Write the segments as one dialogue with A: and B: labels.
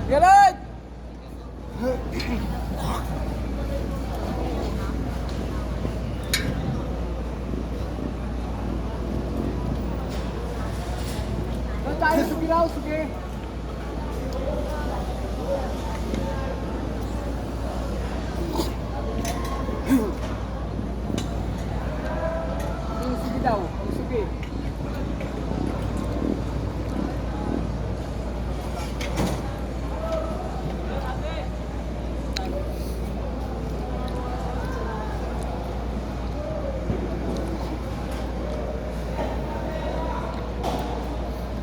A: Ganon! Tayo, sige raw, sige. Sige daw, sige.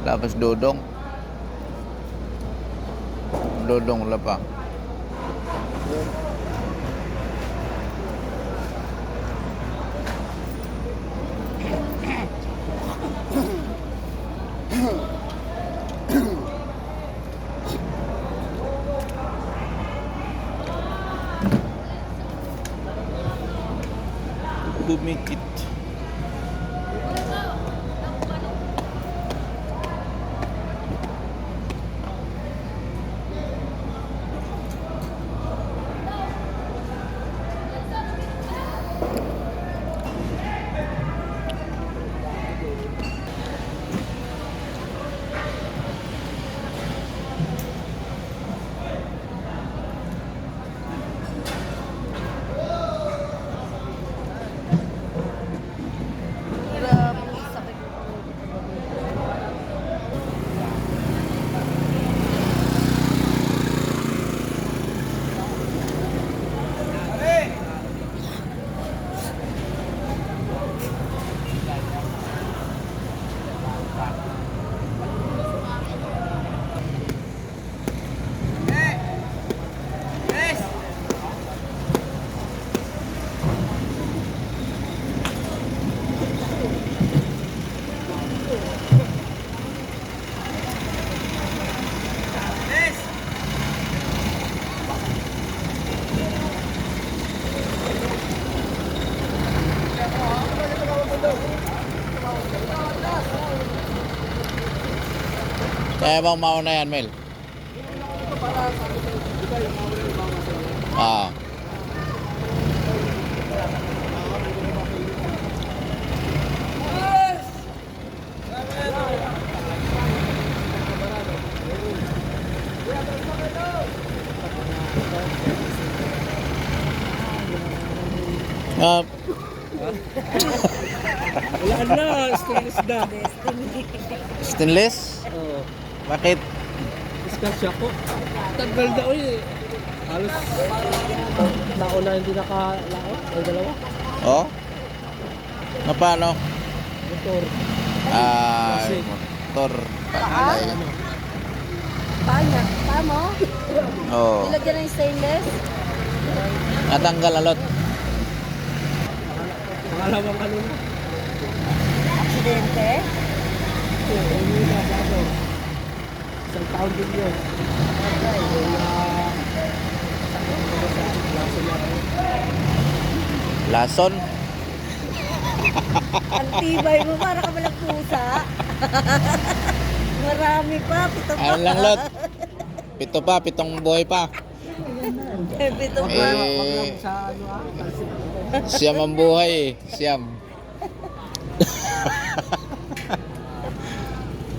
B: Tapos dodong. Dodong wala pa. Bumikit. Kaya bang mauna yan, Mel? Ah.
A: Wala na, stainless na.
B: Stainless?
A: Oo.
B: Bakit?
A: Discuss ako. Tagal daw eh. Halos taon na hindi nakalaot. Ay dalawa.
B: Oh? Na paano?
A: Motor.
B: Ay, motor. Patay.
C: Paano? Tamo?
B: Oo.
C: Nilagyan ng stainless?
B: Natanggal alot.
A: Pangalawang ano na.
C: Aksidente?
A: Hindi na bago. Isang taon din yun.
B: Lason.
C: Ang tibay mo, para ka malang pusa. Marami pa, pito pa.
B: Ano lang lot? Pito pa, pitong buhay pa.
C: Pito pa.
B: Eh,
A: Sa ano
B: siyam ang buhay eh. Siyam.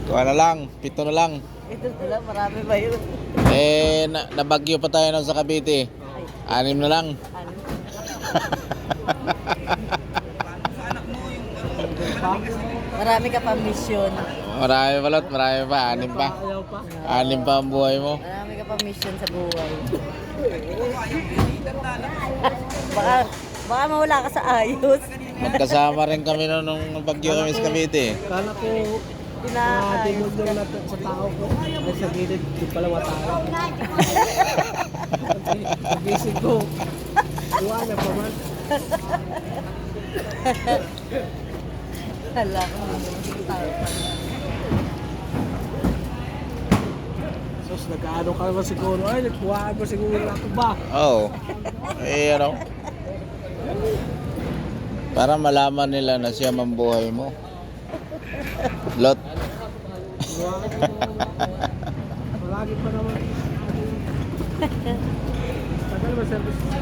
B: Kuha na lang, pito na lang.
C: Ito pala, marami ba yun?
B: Eh, nabagyo pa tayo nun sa Cavite. 6 na lang.
C: Ano? Marami ka pa mission.
B: Marami pa lot, marami pa. 6 pa.
A: Ayaw pa.
B: 6 pa ang buhay mo.
C: Marami ka pa mission sa buhay. Baka mawala ka sa ayos.
B: Magkasama rin kami nun nung bagyo kami sa Cavite.
A: Kala ko
C: Pinaayos
A: dinulong na sa tao ko. Ay sa gilid, di pala matao. Pagising ko. Duwa na pa man.
C: Hala ko.
A: Sos, nag-ano ka naman siguro. Ay, nagkuhaan mo siguro ako ba?
B: Oo. Eh, ano? Para malaman nila na siya ang buhay mo. Lot.
A: Palagi pa naman. Tagal ba service?